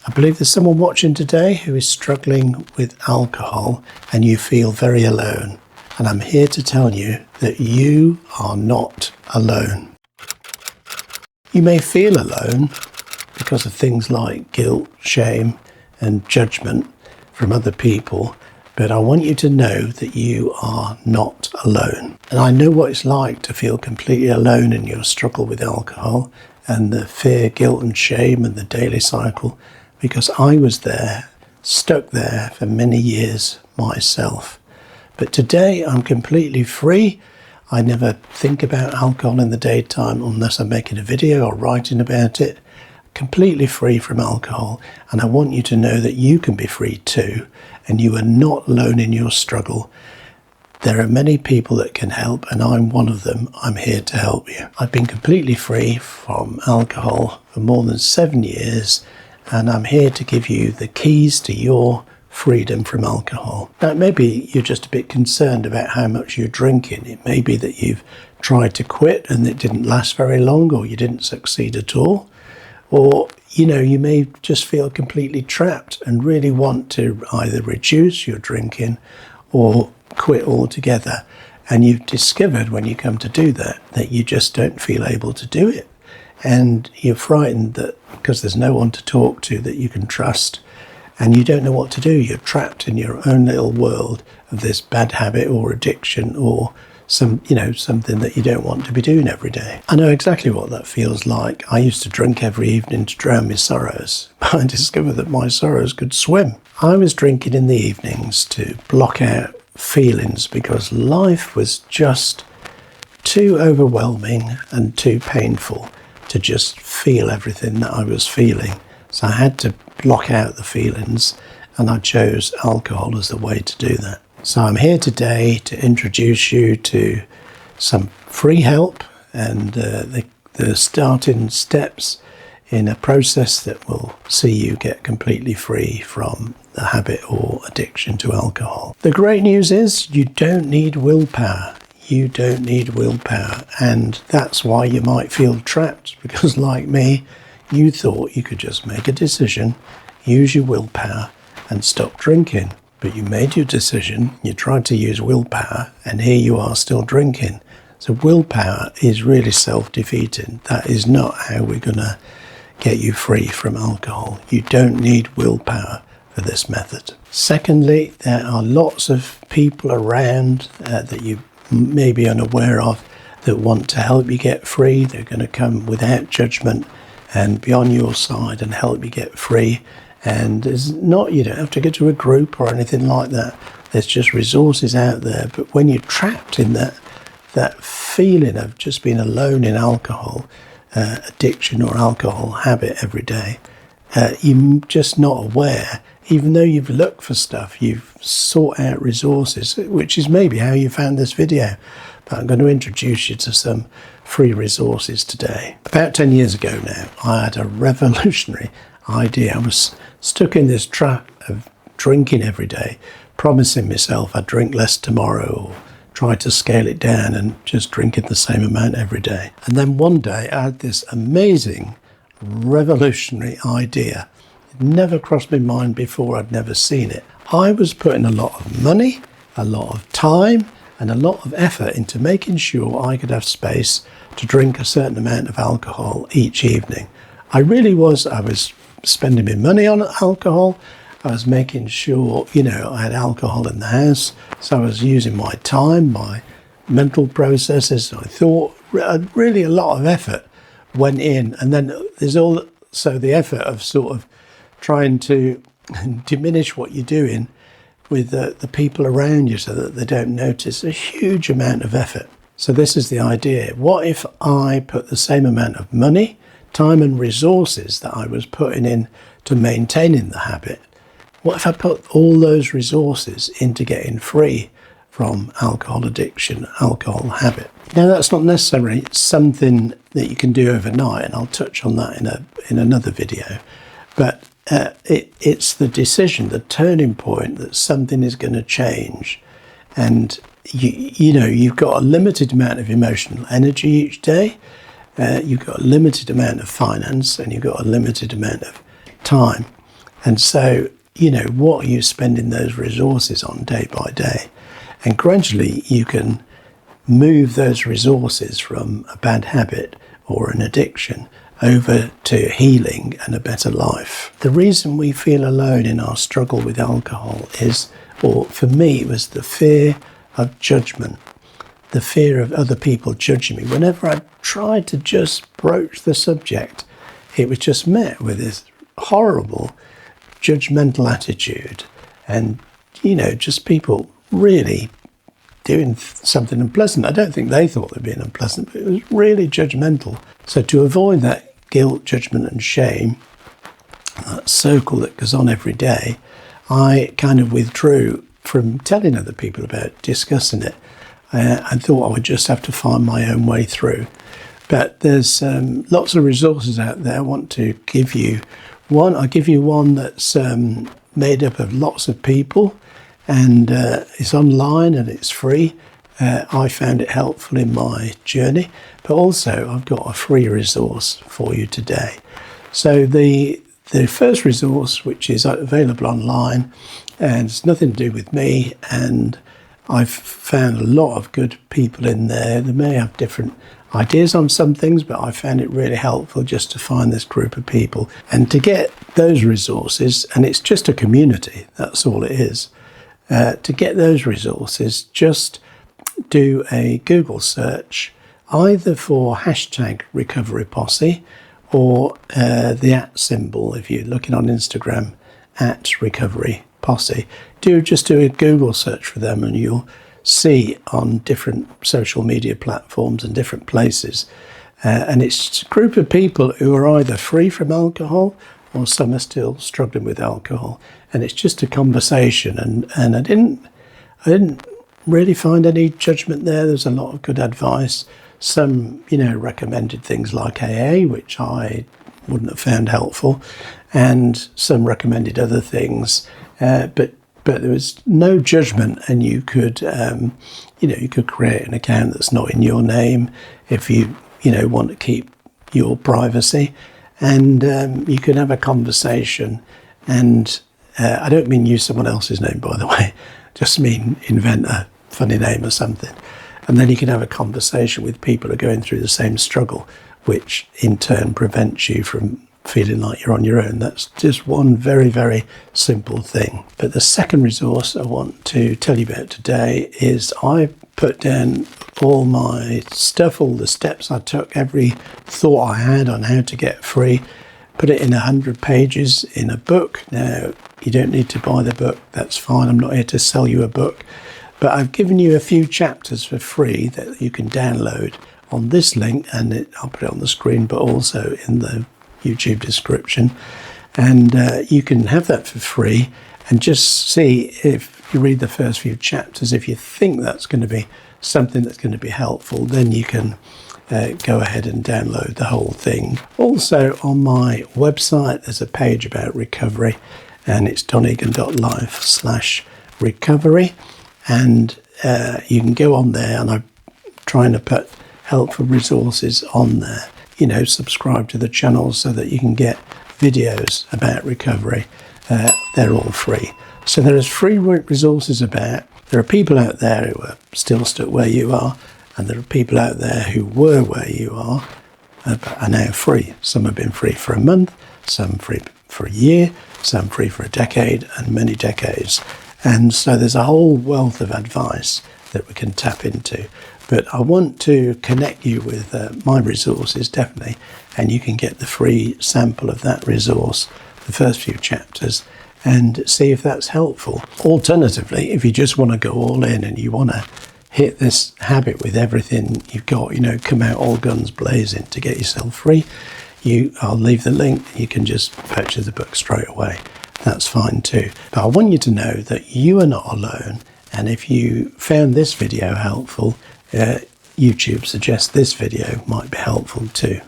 I believe there's someone watching today who is struggling with alcohol and you feel very alone. And I'm here to tell you that you are not alone. You may feel alone because of things like guilt, shame, and judgment from other people, but I want you to know that you are not alone. And I know what it's like to feel completely alone in your struggle with alcohol and the fear, guilt, and shame and the daily cycle, because I was there, stuck there for many years myself. But today I'm completely free. I never think about alcohol in the daytime unless I'm making a video or writing about it. Completely free from alcohol. And I want you to know that you can be free too. And you are not alone in your struggle. There are many people that can help, and I'm one of them. I'm here to help you. I've been completely free from alcohol for more than 7 years. And I'm here to give you the keys to your freedom from alcohol. Now, maybe you're just a bit concerned about how much you're drinking. It may be that you've tried to quit and it didn't last very long, or you didn't succeed at all. Or, you may just feel completely trapped and really want to either reduce your drinking or quit altogether. And you've discovered when you come to do that you just don't feel able to do it. And you're frightened that because there's no one to talk to that you can trust, and you don't know what to do. You're trapped in your own little world of this bad habit or addiction or something that you don't want to be doing every day. I know exactly what that feels like. I used to drink every evening to drown my sorrows. I discovered that my sorrows could swim. I was drinking in the evenings to block out feelings because life was just too overwhelming and too painful to just feel everything that I was feeling. So I had to block out the feelings, and I chose alcohol as the way to do that. So I'm here today to introduce you to some free help and the starting steps in a process that will see you get completely free from the habit or addiction to alcohol. The great news is you don't need willpower. You don't need willpower, and that's why you might feel trapped, because like me, you thought you could just make a decision, use your willpower and stop drinking. But you made your decision, you tried to use willpower, and here you are still drinking. So willpower is really self-defeating. That is not how we're going to get you free from alcohol. You don't need willpower for this method. Secondly, there are lots of people around that you may be unaware of that want to help you get free. They're going to come without judgment and be on your side and help you get free. And you don't have to go to a group or anything like that. There's just resources out there. But when you're trapped in that feeling of just being alone in alcohol addiction or alcohol habit every day, you're just not aware. Even though you've looked for stuff, you've sought out resources, which is maybe how you found this video. But I'm going to introduce you to some free resources today. About 10 years ago now, I had a revolutionary idea. I was stuck in this trap of drinking every day, promising myself I'd drink less tomorrow, or try to scale it down and just drinking the same amount every day. And then one day I had this amazing revolutionary idea. It never crossed my mind before. I'd never seen it. I was putting a lot of money, a lot of time, and a lot of effort into making sure I could have space to drink a certain amount of alcohol each evening. I was spending my money on alcohol. I was making sure, I had alcohol in the house. So I was using my time, my mental processes. I thought really a lot of effort went in. And then there's also the effort of sort of trying to diminish what you're doing with the people around you so that they don't notice. A huge amount of effort. So this is the idea. What if I put the same amount of money, time and resources that I was putting in to maintaining the habit, what if I put all those resources into getting free from alcohol addiction, alcohol habit? Now, that's not necessarily something that you can do overnight, and I'll touch on that in another video. But it's the decision, the turning point that something is going to change. And you've got a limited amount of emotional energy each day. You've got a limited amount of finance, and you've got a limited amount of time. And so, what are you spending those resources on day by day? And gradually you can move those resources from a bad habit or an addiction over to healing and a better life. The reason we feel alone in our struggle with alcohol is, or for me, it was the fear of judgment, the fear of other people judging me. Whenever I tried to just broach the subject, it was just met with this horrible judgmental attitude and, just people really doing something unpleasant. I don't think they thought they were being unpleasant, but it was really judgmental. So to avoid that guilt, judgment and shame, that circle that goes on every day, I kind of withdrew from telling other people about it, discussing it. I thought I would just have to find my own way through. But there's lots of resources out there. I want to give you one. I'll give you one that's made up of lots of people, and it's online and it's free. I found it helpful in my journey, but also I've got a free resource for you today. So the first resource, which is available online, and it's nothing to do with me, and I've found a lot of good people in there. They may have different ideas on some things, but I found it really helpful just to find this group of people and to get those resources. And it's just a community, that's all it is. To get those resources, just do a Google search either for hashtag recovery posse or the @ symbol if you're looking on Instagram @ recovery posse. Just do a Google search for them and you'll see on different social media platforms and different places. And it's a group of people who are either free from alcohol or some are still struggling with alcohol. And it's just a conversation. And I didn't really find any judgment there. There's a lot of good advice. Some, recommended things like AA, which I wouldn't have found helpful. And some recommended other things. But there was no judgment, and you could, you could create an account that's not in your name if you, want to keep your privacy, and you can have a conversation. And I don't mean use someone else's name, by the way, just mean invent a funny name or something, and then you can have a conversation with people who are going through the same struggle, which in turn prevents you from feeling like you're on your own. That's just one very, very simple thing. But the second resource I want to tell you about today is I put down all my stuff, all the steps I took, every thought I had on how to get free, put it in 100 pages in a book. Now, you don't need to buy the book, that's fine. I'm not here to sell you a book, but I've given you a few chapters for free that you can download on this link, and I'll put it on the screen, but also in the YouTube description, and you can have that for free and just see, if you read the first few chapters, if you think that's going to be something that's going to be helpful, then you can go ahead and download the whole thing. Also on my website there's a page about recovery, and it's donegan.life/recovery, and you can go on there, and I'm trying to put helpful resources on there. Subscribe to the channel so that you can get videos about recovery. They're all free. So there is free resources about. There are people out there who are still stuck where you are, and there are people out there who were where you are are now free. Some have been free for a month, some free for a year, some free for a decade, and many decades. And so there's a whole wealth of advice that we can tap into. But I want to connect you with my resources, definitely, and you can get the free sample of that resource, the first few chapters, and see if that's helpful. Alternatively, if you just want to go all in and you want to hit this habit with everything you've got, come out all guns blazing to get yourself free, I'll leave the link. You can just purchase the book straight away. That's fine too. But I want you to know that you are not alone, and if you found this video helpful, YouTube suggests this video might be helpful too.